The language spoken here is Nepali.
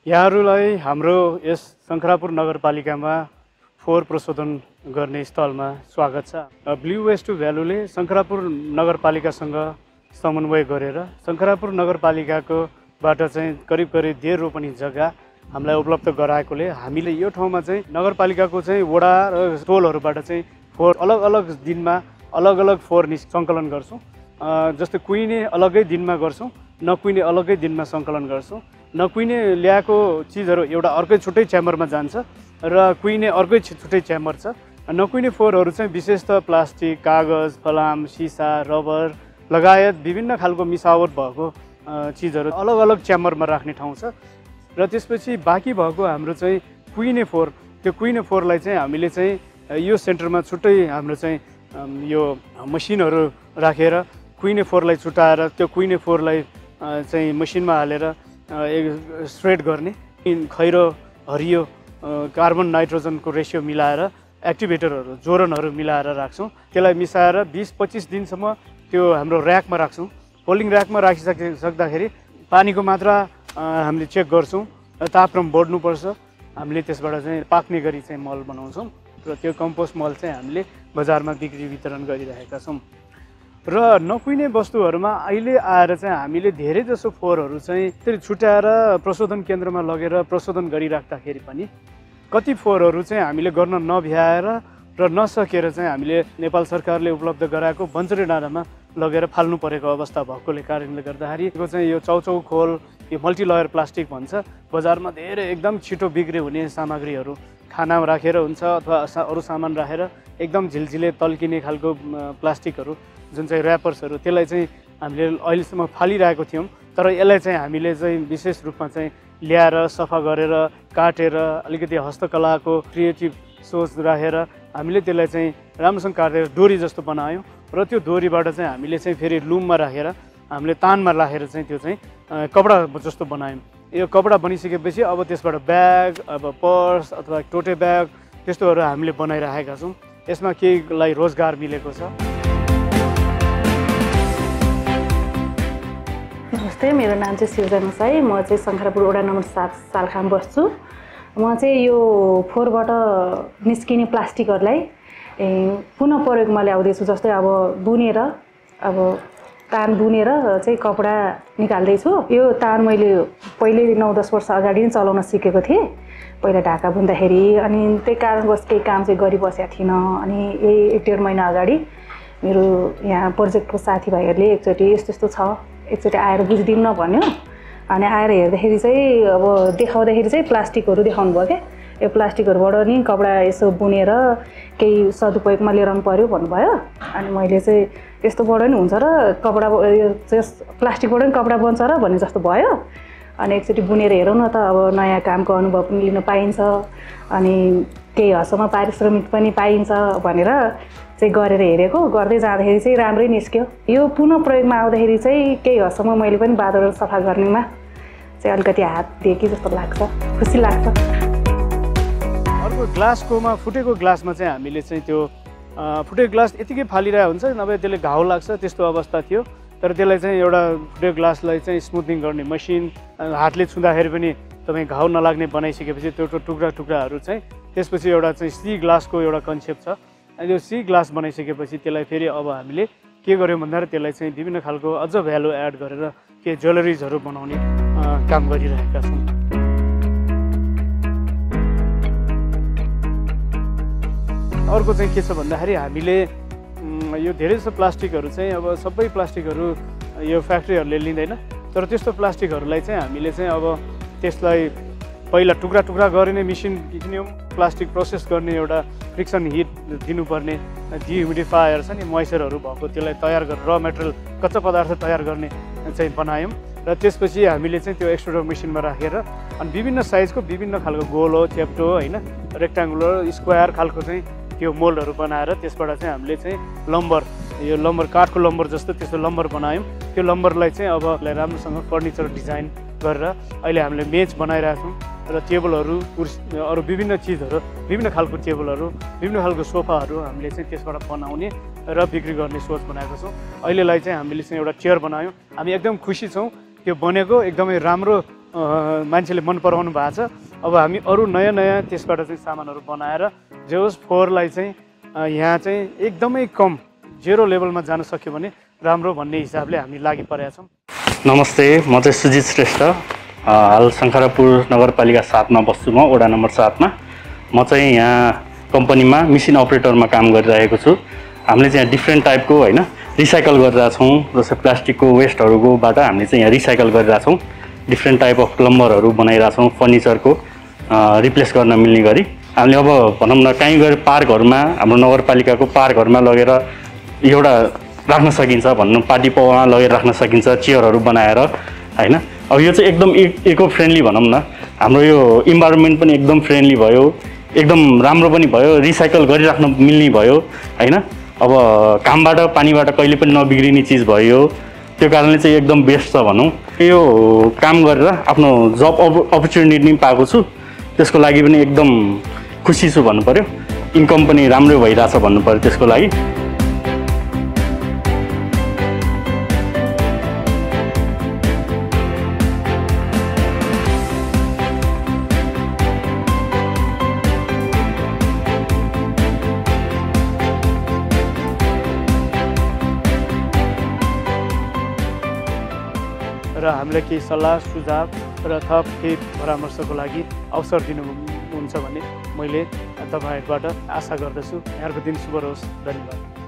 यहाँहरूलाई हाम्रो यस शङ्खरापुर नगरपालिकामा फोहोर प्रशोधन गर्ने स्थलमा स्वागत छ। ब्लू वेस्ट टु भ्यालुले शङ्खरापुर नगरपालिकासँग समन्वय गरेर शङ्खरापुर नगरपालिकाको बाट चाहिँ करिब 1.5 रोपनी जग्गा हामीलाई उपलब्ध गराएकोले हामीले यो ठाउँमा चाहिँ नगरपालिकाको चाहिँ वडा र टोलहरूबाट चाहिँ फोहोर अलग अलग दिनमा अलग अलग फोहोर सङ्कलन गर्छौँ। जस्तै कुहिने अलगै दिनमा गर्छौँ, नकुहिने अलगै दिनमा सङ्कलन गर्छौँ। नकुहिने ल्याएको चिजहरू एउटा अर्कै छुट्टै च्याम्बरमा जान्छ र कुहिने अर्कै छुट्टै च्याम्बर छ। नकुहिने फोहोरहरू चाहिँ विशेषतः प्लास्टिक, कागज, फलाम, सिसा, रबर लगायत विभिन्न खालको मिसावट भएको चिजहरू अलग अलग च्याम्बरमा राख्ने ठाउँ छ। र त्यसपछि बाँकी भएको हाम्रो चाहिँ कुहिने फोहोर, त्यो कुहिने फोहोरलाई चाहिँ हामीले चाहिँ यो सेन्टरमा छुट्टै हाम्रो चाहिँ यो मसिनहरू राखेर कुहिने फोहोरलाई छुट्याएर त्यो कुहिने फोहोरलाई चाहिँ मसिनमा हालेर स्प्रेड गर्ने, खैरो, हरियो, कार्बन नाइट्रोजनको रेसियो मिलाएर एक्टिभेटरहरू, जोरनहरू मिलाएर राख्छौँ। त्यसलाई मिसाएर 20-25 दिनसम्म त्यो हाम्रो ऱ्याकमा राख्छौँ। होल्डिङ ऱ्याकमा राखिसक्दाखेरि पानीको मात्रा हामीले चेक गर्छौँ, तापक्रम बढ्नुपर्छ। हामीले त्यसबाट चाहिँ पाक्ने गरी चाहिँ मल बनाउँछौँ र त्यो कम्पोस्ट मल चाहिँ हामीले बजारमा बिक्री वितरण गरिरहेका छौँ। र नकुहिने वस्तुहरूमा अहिले आएर चाहिँ हामीले धेरै जसो फोहोरहरू चाहिँ त्यसरी छुट्याएर प्रशोधन केन्द्रमा लगेर प्रशोधन गरिराख्दाखेरि पनि कति फोहोरहरू चाहिँ हामीले गर्न नभ्याएर र नसकेर चाहिँ हामीले नेपाल सरकारले उपलब्ध गराएको बन्चरे डाँडामा लगेर फाल्नु परेको अवस्था भएकोले कारणले गर्दाखेरि यो चाहिँ यो चौचौ खोल, यो मल्टिलयर प्लास्टिक भन्छ, बजारमा धेरै एकदम छिटो बिक्री हुने सामग्रीहरू खानामा राखेर हुन्छ अथवा अरू सामान राखेर एकदम झिलझिले तल्किने खालको प्लास्टिकहरू जुन चाहिँ ऱ्यापर्सहरू, त्यसलाई चाहिँ हामीले अहिलेसम्म फालिरहेको थियौँ। तर यसलाई चाहिँ हामीले चाहिँ विशेष रूपमा चाहिँ ल्याएर सफा गरेर काटेर अलिकति हस्तकलाको क्रिएटिभ सोच राखेर हामीले त्यसलाई चाहिँ राम्रोसँग काटेर डोरी जस्तो बनायौँ र त्यो डोरीबाट चाहिँ हामीले चाहिँ फेरि लुममा राखेर हामीले तानमा राखेर चाहिँ त्यो चाहिँ कपडा जस्तो बनायौँ। यो कपडा बनिसकेपछि अब त्यसबाट ब्याग, अब पर्स अथवा टोटे ब्याग त्यस्तोहरू हामीले बनाइरहेका छौँ। यसमा केहीलाई रोजगार मिलेको छ। नमस्ते, मेरो नाम चाहिँ सिर्जना साई। म चाहिँ शङ्खरापुर वडा नम्बर 7 सालखाम बस्छु। म चाहिँ यो फोहोरबाट निस्किने प्लास्टिकहरूलाई पुनः प्रयोगमा ल्याउँदैछु। जस्तै अब बुनेर, अब तान बुनेर चाहिँ कपडा निकाल्दैछु। यो तान मैले पहिले 9-10 वर्ष अगाडि नै चलाउन सिकेको थिएँ। पहिला ढाका बुन्दाखेरि, अनि त्यही कारणवश केही काम चाहिँ गरिबसेको थिइनँ। अनि यही 1-1.5 महिना अगाडि मेरो यहाँ प्रोजेक्टको साथीभाइहरूले एकचोटि यस्तो यस्तो छ, एकचोटि आएर बुझिदिउँ न भन्यो। अनि आएर हेर्दाखेरि चाहिँ अब देखाउँदाखेरि चाहिँ प्लास्टिकहरू देखाउनु भयो क्या। यो प्लास्टिकहरूबाट नि कपडा यसो बुनेर केही सदुपयोगमा लिएर आउनु पऱ्यो भन्नुभयो। अनि मैले चाहिँ यस्तोबाट नि हुन्छ र कपडा, यो प्लास्टिकबाट नि कपडा बन्छ र भन्ने जस्तो भयो। अनि एकचोटि बुनेर हेरौँ न त, अब नयाँ कामको अनुभव पनि लिन पाइन्छ, अनि केही हदसम्म पारिश्रमिक पनि पाइन्छ भनेर चाहिँ गरेर हेरेको। गर्दै जाँदाखेरि चाहिँ राम्रै निस्क्यो। यो पुनः प्रयोगमा आउँदाखेरि चाहिँ केही हदसम्म मैले पनि बादलहरू सफा गर्नेमा चाहिँ अलिकति हात दिएँ कि जस्तो लाग्छ, खुसी लाग्छ। अर्को ग्लासकोमा, फुटेको ग्लासमा चाहिँ हामीले चाहिँ त्यो फुटेको ग्लास यतिकै फालिरहेको हुन्छ, नभए त्यसले घाउ लाग्छ, त्यस्तो अवस्था थियो। तर त्यसलाई चाहिँ एउटा फुटेको ग्लासलाई चाहिँ स्मुथिङ गर्ने मसिन, हातले छुँदाखेरि पनि तपाईँ घाउ नलाग्ने बनाइसकेपछि त्यो टुक्राहरू चाहिँ त्यसपछि एउटा चाहिँ सी ग्लासको एउटा कन्सेप्ट छ। अनि त्यो सी ग्लास बनाइसकेपछि त्यसलाई फेरि अब हामीले के गर्यौँ भन्दा त्यसलाई चाहिँ विभिन्न खालको अझ भ्यालु एड गरेर के ज्वेलरिजहरू बनाउने काम गरिरहेका छौँ। अर्को चाहिँ के छ भन्दाखेरि हामीले यो धेरै जस्तो प्लास्टिकहरू चाहिँ अब सबै प्लास्टिकहरू यो फ्याक्ट्रीहरूले लिँदैन। तर त्यस्तो प्लास्टिकहरूलाई चाहिँ हामीले चाहिँ अब त्यसलाई पहिला टुक्रा गरिने मेसिन किन्यौँ। प्लास्टिक प्रोसेस गर्ने एउटा फ्रिक्सन हिट दिनुपर्ने डिह्युमिडिफायर छ नि, मोइस्चरहरू भएको, त्यसलाई तयार गरेर र मेटेरियल कच्चा पदार्थ तयार गर्ने चाहिँ बनायौँ। र त्यसपछि हामीले चाहिँ त्यो एक्सट्रुडर मेसिनमा राखेर अनि विभिन्न साइजको विभिन्न खालको गोलो, चेप्टो, होइन, रेक्ट्याङ्गुलर, स्क्वायर खालको चाहिँ त्यो मोल्डहरू बनाएर त्यसबाट चाहिँ हामीले चाहिँ लम्बर, यो लम्बर काठको लम्बर जस्तो त्यस्तो लम्बर बनायौँ। त्यो लम्बरलाई चाहिँ अब राम्रोसँग फर्निचर डिजाइन गरेर अहिले हामीले मेज बनाइरहेछौँ र टेबलहरू, कुर्सी, अरू विभिन्न चिजहरू, विभिन्न खालको टेबलहरू, विभिन्न खालको सोफाहरू हामीले चाहिँ त्यसबाट बनाउने र बिक्री गर्ने सोच बनाएको छौँ। अहिलेलाई चाहिँ हामीले चाहिँ एउटा चेयर बनायौँ। हामी एकदम खुसी छौँ, त्यो बनेको एकदमै राम्रो मान्छेले मन पराउनु भएको छ। अब हामी अरू नयाँ नयाँ त्यसबाट चाहिँ सामानहरू बनाएर जे होस् फोहोरलाई चाहिँ यहाँ चाहिँ एकदमै कम 0 लेभलमा जान सक्यो भने राम्रो भन्ने हिसाबले हामी लागि परेका छौँ। नमस्ते, म चाहिँ सुजित श्रेष्ठ, हाल शङ्खरापुर नगरपालिका 7 मा बस्छु। म वडा नम्बर 7 मा। म चाहिँ यहाँ कम्पनीमा मिसिन अपरेटरमा काम गरिरहेको छु। हामीले चाहिँ डिफ्रेन्ट टाइपको होइन रिसाइकल गरिरहेछौँ। जस्तै प्लास्टिकको वेस्टहरूकोबाट हामीले चाहिँ यहाँ रिसाइकल गरिरहेछौँ। डिफ्रेन्ट टाइप अफ प्लम्बरहरू बनाइरहेछौँ, फर्निचरको रिप्लेस गर्न मिल्ने गरी। हामीले अब भनौँ न कहीँ गएर पार्कहरूमा, हाम्रो नगरपालिकाको पार्कहरूमा लगेर एउटा राख्न सकिन्छ भनौँ, पार्टी पौवा लगेर राख्न सकिन्छ चेयरहरू बनाएर होइन। अब यो चाहिँ एकदम इको फ्रेन्डली भनौँ न, हाम्रो यो इन्भाइरोमेन्ट पनि एकदम फ्रेन्डली भयो, एकदम राम्रो पनि भयो, रिसाइकल गरिराख्न मिल्ने भयो होइन। अब घामबाट पानीबाट कहिले पनि नबिग्रिने चिज भयो, त्यो कारणले चाहिँ एकदम बेस्ट छ भनौँ। यो काम गरेर आफ्नो जब अपर्च्युनिटी पनि पाएको छु, त्यसको लागि पनि एकदम खुसी छु भन्नु पऱ्यो। इन्कम पनि राम्रो भइरहेछ भन्नु पऱ्यो त्यसको लागि। र हामीलाई केही सल्लाह सुझाव र थप केही परामर्शको लागि अवसर दिनुहुन्छ भन्ने मैले तपाईँहरूबाट आशा गर्दछु। यहाँको दिन शुभ रहोस्। धन्यवाद।